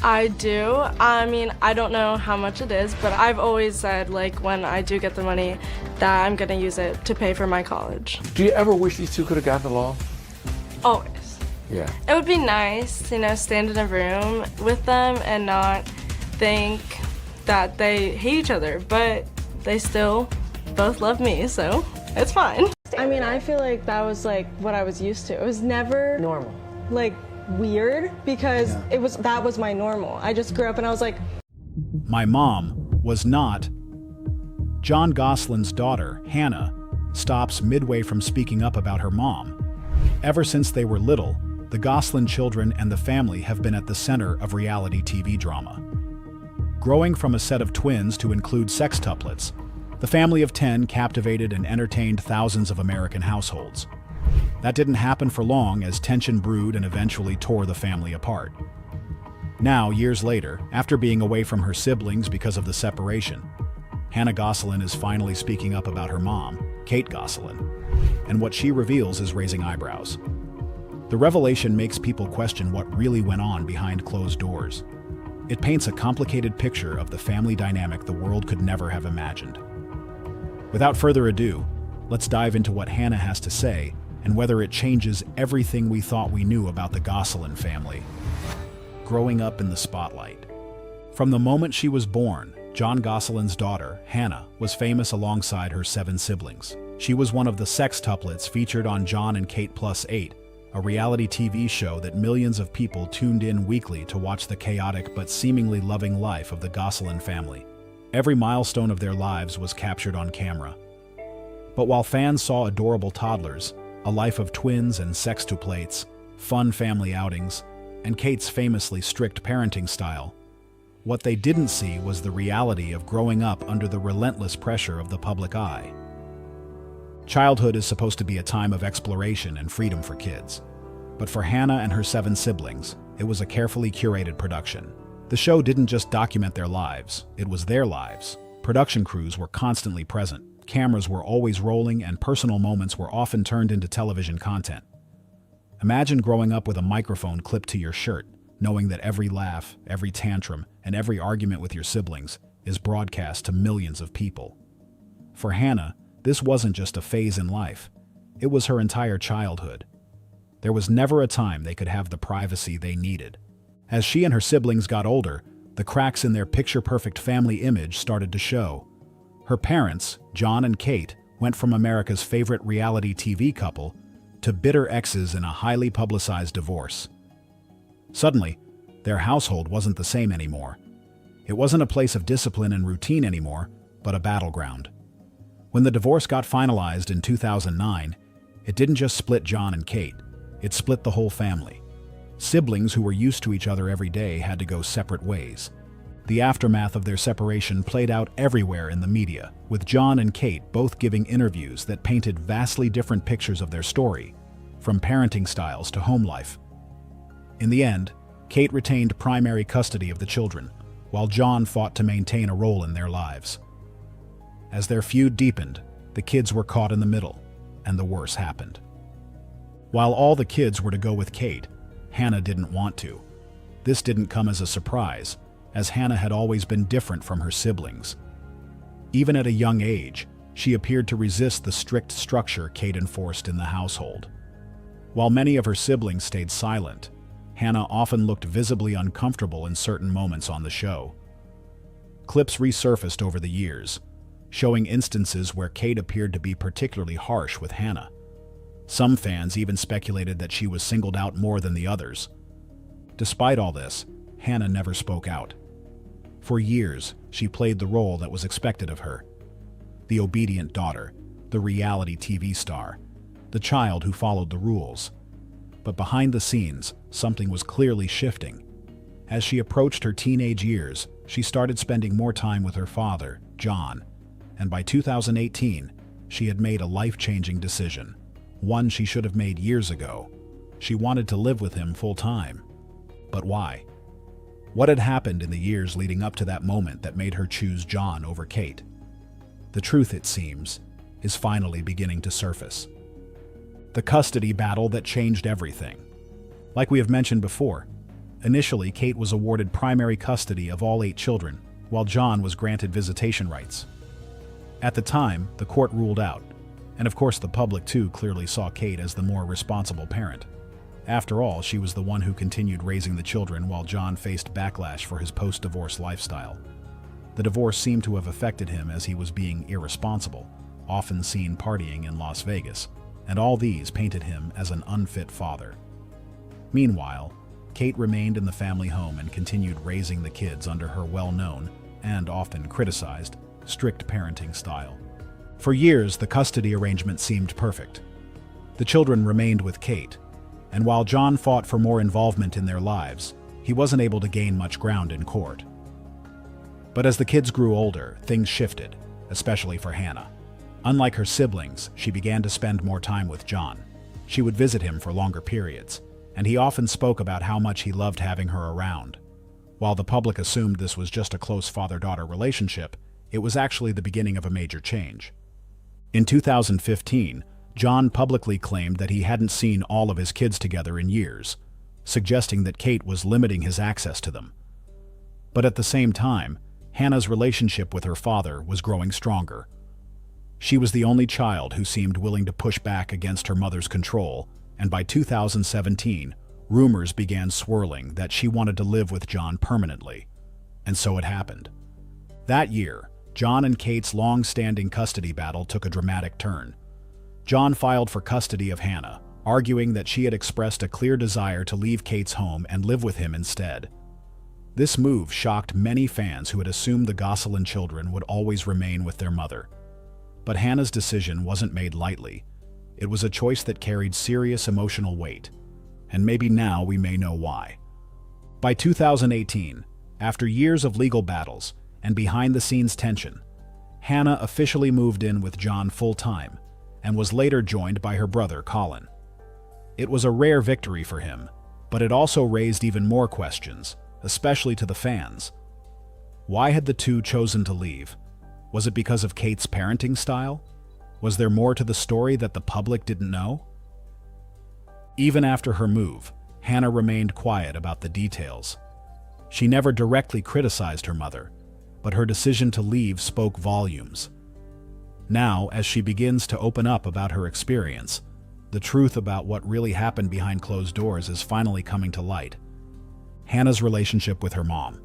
I do. I mean, I don't know how much it is, but I've always said, like, when I do get the money, that I'm gonna use it to pay for my college. Do you ever wish these two could have gotten along? Always. Yeah. It would be nice, stand in a room with them and not think that they hate each other, but they still both love me, so it's fine. I mean, I feel like that was like what I was used to. It was never Normal. like weird because that was my normal. I just grew up and I was like, My mom was not. Jon Gosselin's daughter, Hannah, stops midway from speaking up about her mom. Ever since they were little, the Gosselin children and the family have been at the center of reality TV drama. Growing from a set of twins to include sextuplets, the family of 10 captivated and entertained thousands of American households. That didn't happen for long as tension brewed and eventually tore the family apart. Now, years later, after being away from her siblings because of the separation, Hannah Gosselin is finally speaking up about her mom, Kate Gosselin, and what she reveals is raising eyebrows. The revelation makes people question what really went on behind closed doors. It paints a complicated picture of the family dynamic the world could never have imagined. Without further ado, let's dive into what Hannah has to say and whether it changes everything we thought we knew about the Gosselin family. Growing up in the spotlight. From the moment she was born, Jon Gosselin's daughter, Hannah, was famous alongside her 7 siblings. She was one of the sextuplets featured on Jon Kate Plus 8, a reality TV show that millions of people tuned in weekly to watch the chaotic but seemingly loving life of the Gosselin family. Every milestone of their lives was captured on camera. But while fans saw adorable toddlers, a life of twins and sextuplates, fun family outings, and Kate's famously strict parenting style, what they didn't see was the reality of growing up under the relentless pressure of the public eye. Childhood is supposed to be a time of exploration and freedom for kids. But for Hannah and her 7 siblings, it was a carefully curated production. The show didn't just document their lives, it was their lives. Production crews were constantly present, cameras were always rolling, and personal moments were often turned into television content. Imagine growing up with a microphone clipped to your shirt, knowing that every laugh, every tantrum, and every argument with your siblings is broadcast to millions of people. For Hannah, this wasn't just a phase in life. It was her entire childhood. There was never a time they could have the privacy they needed. As she and her siblings got older, the cracks in their picture-perfect family image started to show. Her parents, Jon and Kate, went from America's favorite reality TV couple to bitter exes in a highly publicized divorce. Suddenly, their household wasn't the same anymore. It wasn't a place of discipline and routine anymore, but a battleground. When the divorce got finalized in 2009, it didn't just split Jon and Kate, it split the whole family. Siblings who were used to each other every day had to go separate ways. The aftermath of their separation played out everywhere in the media, with Jon and Kate both giving interviews that painted vastly different pictures of their story, from parenting styles to home life. In the end, Kate retained primary custody of the children, while Jon fought to maintain a role in their lives. As their feud deepened, the kids were caught in the middle, and the worst happened. While all the kids were to go with Kate, Hannah didn't want to. This didn't come as a surprise, as Hannah had always been different from her siblings. Even at a young age, she appeared to resist the strict structure Kate enforced in the household. While many of her siblings stayed silent, Hannah often looked visibly uncomfortable in certain moments on the show. Clips resurfaced over the years, showing instances where Kate appeared to be particularly harsh with Hannah. Some fans even speculated that she was singled out more than the others. Despite all this, Hannah never spoke out. For years, she played the role that was expected of her. The obedient daughter, the reality TV star, the child who followed the rules. But behind the scenes, something was clearly shifting. As she approached her teenage years, she started spending more time with her father, Jon, and by 2018, she had made a life-changing decision, one she should have made years ago. She wanted to live with him full-time. But why? What had happened in the years leading up to that moment that made her choose Jon over Kate? The truth, it seems, is finally beginning to surface. The custody battle that changed everything. Like we have mentioned before, Initially, Kate was awarded primary custody of all 8 children, while Jon was granted visitation rights. At the time, the court ruled out, and of course the public too clearly saw Kate as the more responsible parent. After all, she was the one who continued raising the children while Jon faced backlash for his post-divorce lifestyle. The divorce seemed to have affected him as he was being irresponsible, often seen partying in Las Vegas, and all these painted him as an unfit father. Meanwhile, Kate remained in the family home and continued raising the kids under her well-known, and often criticized, strict parenting style. For years, the custody arrangement seemed perfect. The children remained with Kate, and while Jon fought for more involvement in their lives, he wasn't able to gain much ground in court. But as the kids grew older, things shifted, especially for Hannah. Unlike her siblings, she began to spend more time with Jon. She would visit him for longer periods, and he often spoke about how much he loved having her around. While the public assumed this was just a close father-daughter relationship, it was actually the beginning of a major change. In 2015, Jon publicly claimed that he hadn't seen all of his kids together in years, suggesting that Kate was limiting his access to them. But at the same time, Hannah's relationship with her father was growing stronger. She was the only child who seemed willing to push back against her mother's control, and by 2017, rumors began swirling that she wanted to live with Jon permanently. And so it happened. That year, Jon and Kate's long-standing custody battle took a dramatic turn. Jon filed for custody of Hannah, arguing that she had expressed a clear desire to leave Kate's home and live with him instead. This move shocked many fans who had assumed the Gosselin children would always remain with their mother. But Hannah's decision wasn't made lightly. It was a choice that carried serious emotional weight, and maybe now we may know why. By 2018, after years of legal battles and behind-the-scenes tension, Hannah officially moved in with Jon full-time and was later joined by her brother Colin. It was a rare victory for him, but it also raised even more questions, especially to the fans. Why had the two chosen to leave? Was it because of Kate's parenting style? Was there more to the story that the public didn't know? Even after her move, Hannah remained quiet about the details. She never directly criticized her mother, but her decision to leave spoke volumes. Now, as she begins to open up about her experience, the truth about what really happened behind closed doors is finally coming to light. Hannah's relationship with her mom.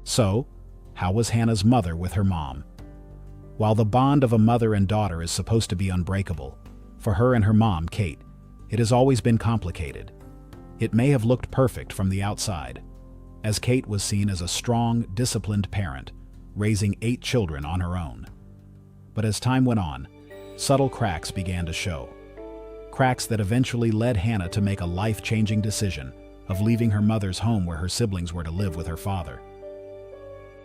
So, how was Hannah's mother with her mom? While the bond of a mother and daughter is supposed to be unbreakable, for her and her mom, Kate, it has always been complicated. It may have looked perfect from the outside, as Kate was seen as a strong, disciplined parent, raising 8 children on her own. But as time went on, subtle cracks began to show. Cracks that eventually led Hannah to make a life-changing decision of leaving her mother's home where her siblings were to live with her father.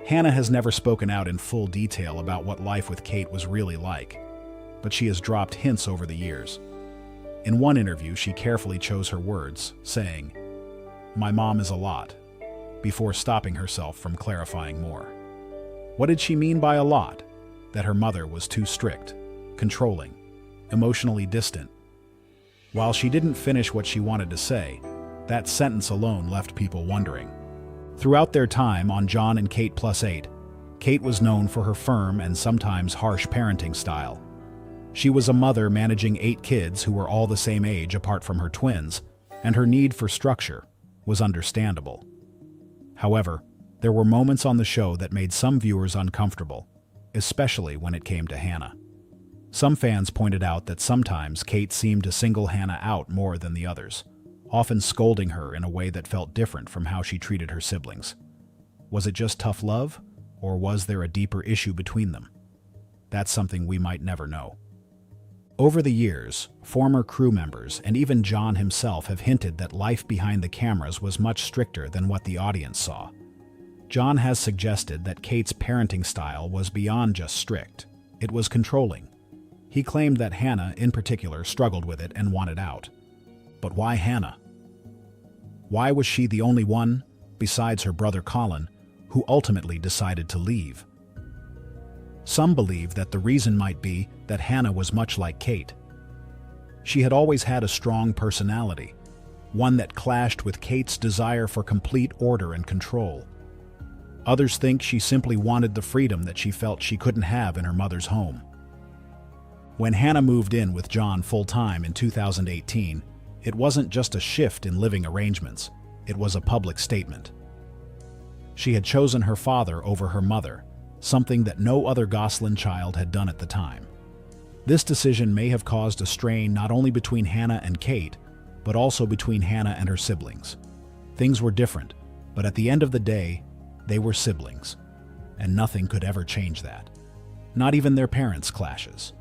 Hannah has never spoken out in full detail about what life with Kate was really like, but she has dropped hints over the years. In one interview, she carefully chose her words, saying, "My mom is a lot," before stopping herself from clarifying more. What did she mean by a lot? That her mother was too strict, controlling, emotionally distant. While she didn't finish what she wanted to say, that sentence alone left people wondering. Throughout their time on Jon and Kate Plus 8, Kate was known for her firm and sometimes harsh parenting style. She was a mother managing 8 kids who were all the same age apart from her twins, and her need for structure was understandable. However, there were moments on the show that made some viewers uncomfortable, especially when it came to Hannah. Some fans pointed out that sometimes Kate seemed to single Hannah out more than the others, often scolding her in a way that felt different from how she treated her siblings. Was it just tough love, or was there a deeper issue between them? That's something we might never know. Over the years, former crew members and even Jon himself have hinted that life behind the cameras was much stricter than what the audience saw. Jon has suggested that Kate's parenting style was beyond just strict. It was controlling. He claimed that Hannah, in particular, struggled with it and wanted out. But why Hannah? Why was she the only one, besides her brother Colin, who ultimately decided to leave? Some believe that the reason might be that Hannah was much like Kate. She had always had a strong personality, one that clashed with Kate's desire for complete order and control. Others think she simply wanted the freedom that she felt she couldn't have in her mother's home. When Hannah moved in with Jon full-time in 2018, it wasn't just a shift in living arrangements, it was a public statement. She had chosen her father over her mother, something that no other Gosselin child had done at the time. This decision may have caused a strain not only between Hannah and Kate, but also between Hannah and her siblings. Things were different, but at the end of the day, they were siblings, and nothing could ever change that. Not even their parents' clashes.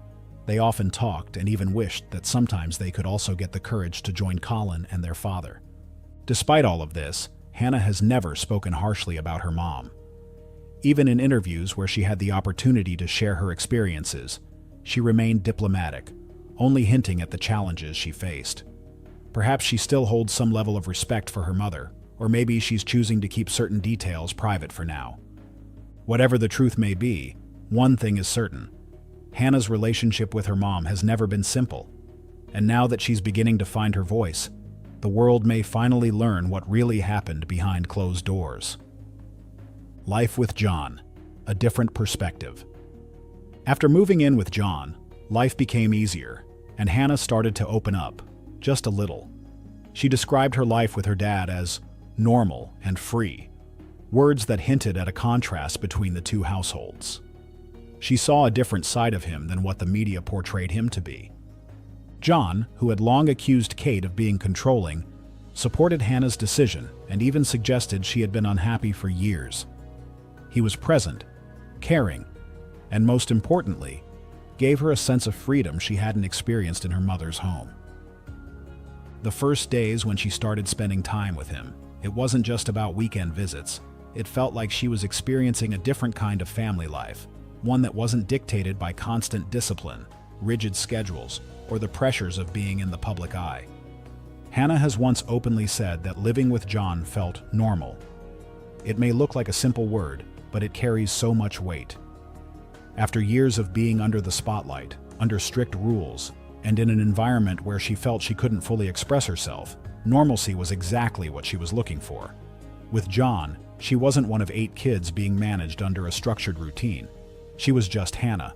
They often talked and even wished that sometimes they could also get the courage to join Colin and their father. Despite all of this, Hannah has never spoken harshly about her mom. Even in interviews where she had the opportunity to share her experiences, she remained diplomatic, only hinting at the challenges she faced. Perhaps she still holds some level of respect for her mother, or maybe she's choosing to keep certain details private for now. Whatever the truth may be, one thing is certain. Hannah's relationship with her mom has never been simple, and now that she's beginning to find her voice, the world may finally learn what really happened behind closed doors. Life with Jon, a different perspective. After moving in with Jon, life became easier, and Hannah started to open up, just a little. She described her life with her dad as normal and free, words that hinted at a contrast between the two households. She saw a different side of him than what the media portrayed him to be. Jon, who had long accused Kate of being controlling, supported Hannah's decision and even suggested she had been unhappy for years. He was present, caring, and most importantly, gave her a sense of freedom she hadn't experienced in her mother's home. The first days when she started spending time with him, it wasn't just about weekend visits. It felt like she was experiencing a different kind of family life, one that wasn't dictated by constant discipline, rigid schedules, or the pressures of being in the public eye. Hannah has once openly said that living with Jon felt normal. It may look like a simple word, but it carries so much weight. After years of being under the spotlight, under strict rules, and in an environment where she felt she couldn't fully express herself, normalcy was exactly what she was looking for. With Jon, she wasn't one of 8 kids being managed under a structured routine. She was just Hannah.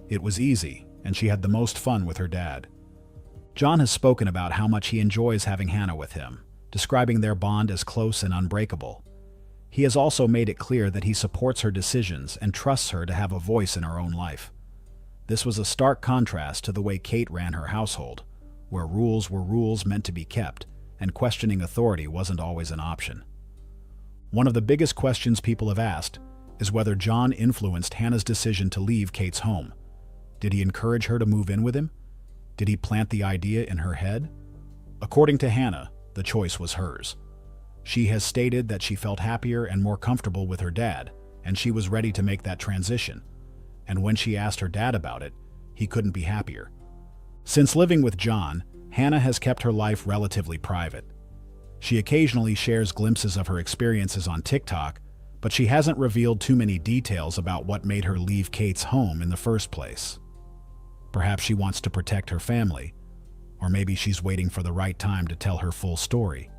It was easy, and she had the most fun with her dad. Jon has spoken about how much he enjoys having Hannah with him, describing their bond as close and unbreakable. He has also made it clear that he supports her decisions and trusts her to have a voice in her own life. This was a stark contrast to the way Kate ran her household, where rules were rules meant to be kept, and questioning authority wasn't always an option. One of the biggest questions people have asked is whether Jon influenced Hannah's decision to leave Kate's home. Did he encourage her to move in with him? Did he plant the idea in her head? According to Hannah, the choice was hers. She has stated that she felt happier and more comfortable with her dad, and she was ready to make that transition. And when she asked her dad about it, he couldn't be happier. Since living with Jon, Hannah has kept her life relatively private. She occasionally shares glimpses of her experiences on TikTok, but she hasn't revealed too many details about what made her leave Kate's home in the first place. Perhaps she wants to protect her family, or maybe she's waiting for the right time to tell her full story.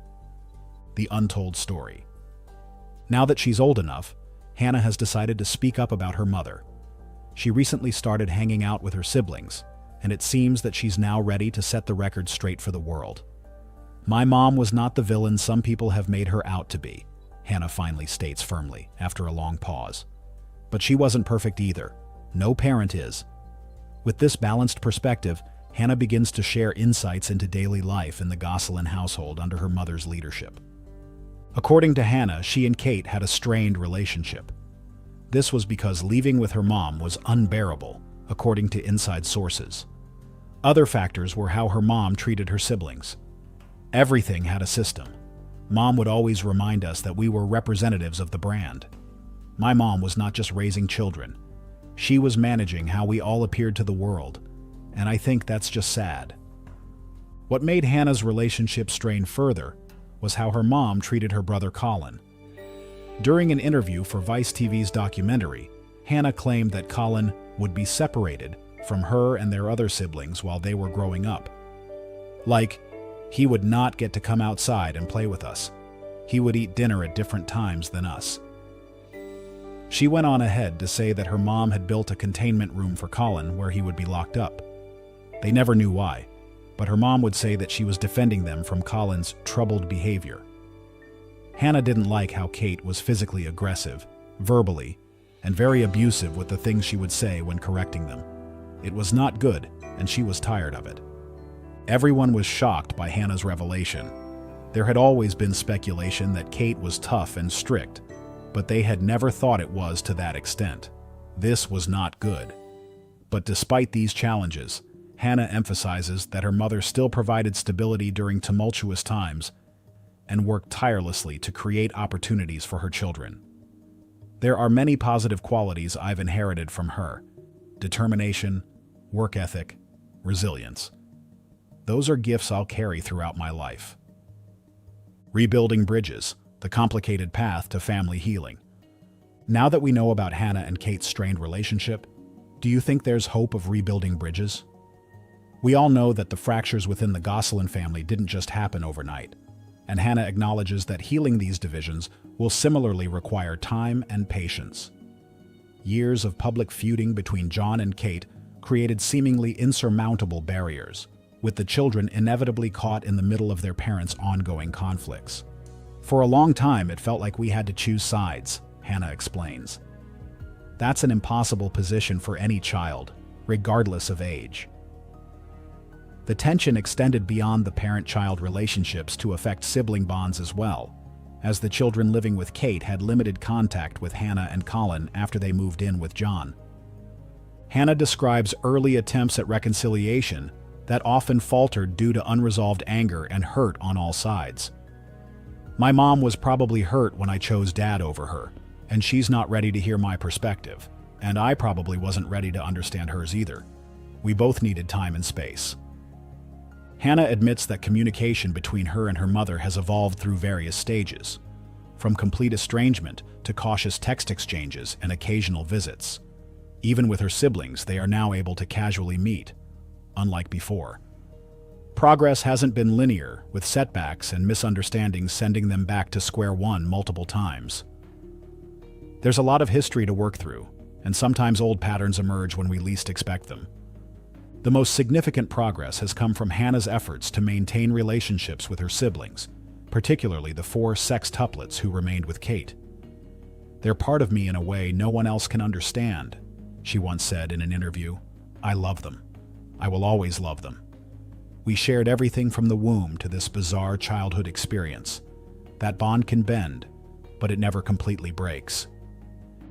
The untold story. Now that she's old enough, Hannah has decided to speak up about her mother. She recently started hanging out with her siblings, and it seems that she's now ready to set the record straight for the world. "My mom was not the villain some people have made her out to be," Hannah finally states firmly after a long pause. But she wasn't perfect either. No parent is. With this balanced perspective, Hannah begins to share insights into daily life in the Gosselin household under her mother's leadership. According to Hannah, she and Kate had a strained relationship. This was because leaving with her mom was unbearable, according to inside sources. Other factors were how her mom treated her siblings. Everything had a system. Mom would always remind us that we were representatives of the brand. My mom was not just raising children. She was managing how we all appeared to the world, and I think that's just sad. What made Hannah's relationship strain further was how her mom treated her brother Colin. During an interview for Vice TV's documentary, Hannah claimed that Colin would be separated from her and their other siblings while they were growing up. Like, He would not get to come outside and play with us. He would eat dinner at different times than us. She went on ahead to say that her mom had built a containment room for Colin where he would be locked up. They never knew why, but her mom would say that she was defending them from Colin's troubled behavior. Hannah didn't like how Kate was physically aggressive, verbally, and very abusive with the things she would say when correcting them. It was not good, and she was tired of it. Everyone was shocked by Hannah's revelation. There had always been speculation that Kate was tough and strict, but they had never thought it was to that extent. This was not good. But despite these challenges, Hannah emphasizes that her mother still provided stability during tumultuous times and worked tirelessly to create opportunities for her children. There are many positive qualities I've inherited from her: determination, work ethic, resilience. Those are gifts I'll carry throughout my life. Rebuilding bridges, the complicated path to family healing. Now that we know about Hannah and Kate's strained relationship, do you think there's hope of rebuilding bridges? We all know that the fractures within the Gosselin family didn't just happen overnight, and Hannah acknowledges that healing these divisions will similarly require time and patience. Years of public feuding between Jon and Kate created seemingly insurmountable barriers, with the children inevitably caught in the middle of their parents' ongoing conflicts. For a long time, it felt like we had to choose sides, Hannah explains. That's an impossible position for any child, regardless of age. The tension extended beyond the parent-child relationships to affect sibling bonds as well, as the children living with Kate had limited contact with Hannah and Colin after they moved in with Jon. Hannah describes early attempts at reconciliation that often faltered due to unresolved anger and hurt on all sides. My mom was probably hurt when I chose Dad over her, and she's not ready to hear my perspective, and I probably wasn't ready to understand hers either. We both needed time and space. Hannah admits that communication between her and her mother has evolved through various stages, from complete estrangement to cautious text exchanges and occasional visits. Even with her siblings, they are now able to casually meet, unlike before. Progress hasn't been linear, with setbacks and misunderstandings sending them back to square one multiple times. There's a lot of history to work through, and sometimes old patterns emerge when we least expect them. The most significant progress has come from Hannah's efforts to maintain relationships with her siblings, particularly the 4 sextuplets who remained with Kate. "They're part of me in a way no one else can understand," she once said in an interview. "I love them. I will always love them. We shared everything from the womb to this bizarre childhood experience. That bond can bend, but it never completely breaks."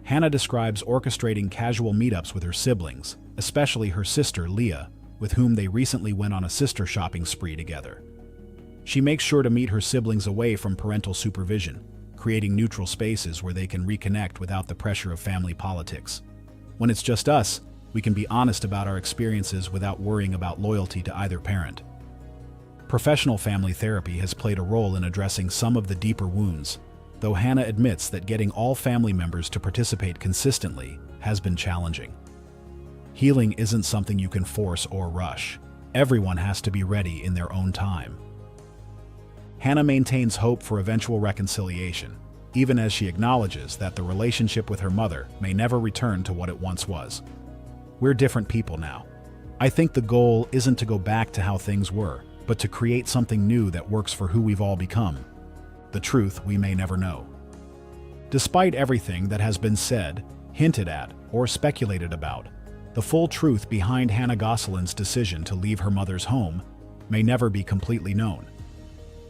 Hannah describes orchestrating casual meetups with her siblings, especially her sister Leah, with whom they recently went on a sister shopping spree together. She makes sure to meet her siblings away from parental supervision, creating neutral spaces where they can reconnect without the pressure of family politics. When it's just us, we can be honest about our experiences without worrying about loyalty to either parent. Professional family therapy has played a role in addressing some of the deeper wounds, though Hannah admits that getting all family members to participate consistently has been challenging. Healing isn't something you can force or rush. Everyone has to be ready in their own time. Hannah maintains hope for eventual reconciliation, even as she acknowledges that the relationship with her mother may never return to what it once was. "We're different people now. I think the goal isn't to go back to how things were, but to create something new that works for who we've all become. The truth we may never know." Despite everything that has been said, hinted at, or speculated about, the full truth behind Hannah Gosselin's decision to leave her mother's home may never be completely known.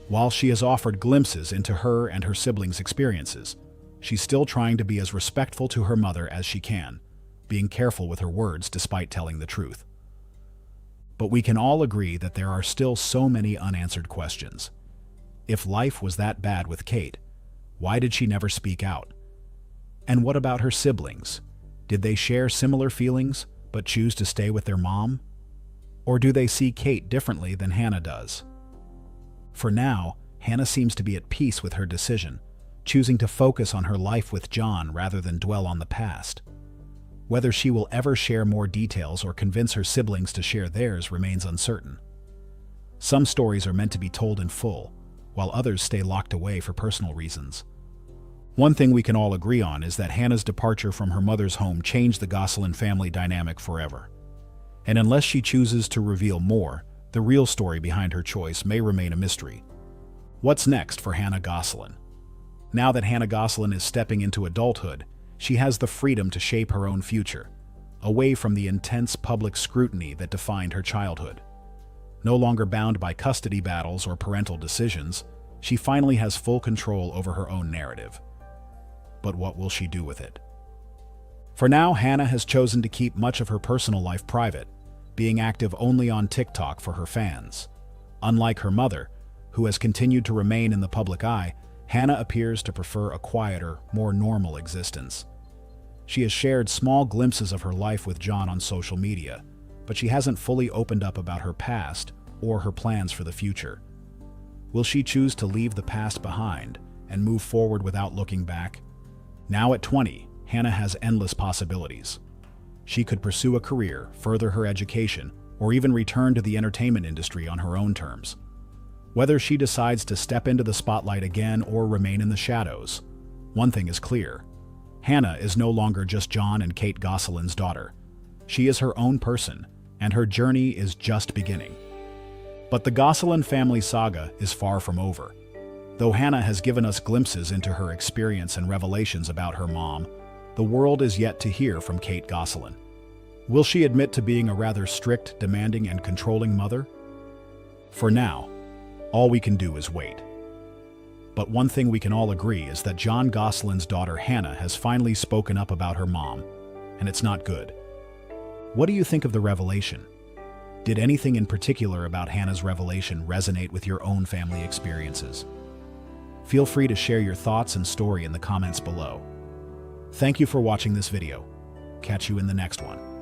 While she has offered glimpses into her and her siblings' experiences, she's still trying to be as respectful to her mother as she can, being careful with her words despite telling the truth. But we can all agree that there are still so many unanswered questions. If life was that bad with Kate, why did she never speak out? And what about her siblings? Did they share similar feelings, but choose to stay with their mom? Or do they see Kate differently than Hannah does? For now, Hannah seems to be at peace with her decision, choosing to focus on her life with Jon rather than dwell on the past. Whether she will ever share more details or convince her siblings to share theirs remains uncertain. Some stories are meant to be told in full, while others stay locked away for personal reasons. One thing we can all agree on is that Hannah's departure from her mother's home changed the Gosselin family dynamic forever. And unless she chooses to reveal more, the real story behind her choice may remain a mystery. What's next for Hannah Gosselin? Now that Hannah Gosselin is stepping into adulthood, she has the freedom to shape her own future, away from the intense public scrutiny that defined her childhood. No longer bound by custody battles or parental decisions, she finally has full control over her own narrative. But what will she do with it? For now, Hannah has chosen to keep much of her personal life private, being active only on TikTok for her fans. Unlike her mother, who has continued to remain in the public eye, Hannah appears to prefer a quieter, more normal existence. She has shared small glimpses of her life with Jon on social media, but she hasn't fully opened up about her past or her plans for the future. Will she choose to leave the past behind and move forward without looking back? Now at 20, Hannah has endless possibilities. She could pursue a career, further her education, or even return to the entertainment industry on her own terms. Whether she decides to step into the spotlight again or remain in the shadows, one thing is clear. Hannah is no longer just Jon and Kate Gosselin's daughter. She is her own person, and her journey is just beginning. But the Gosselin family saga is far from over. Though Hannah has given us glimpses into her experience and revelations about her mom, the world is yet to hear from Kate Gosselin. Will she admit to being a rather strict, demanding, and controlling mother? For now, all we can do is wait. But one thing we can all agree is that Jon Gosselin's daughter Hannah has finally spoken up about her mom, and it's not good. What do you think of the revelation? Did anything in particular about Hannah's revelation resonate with your own family experiences? Feel free to share your thoughts and story in the comments below. Thank you for watching this video. Catch you in the next one.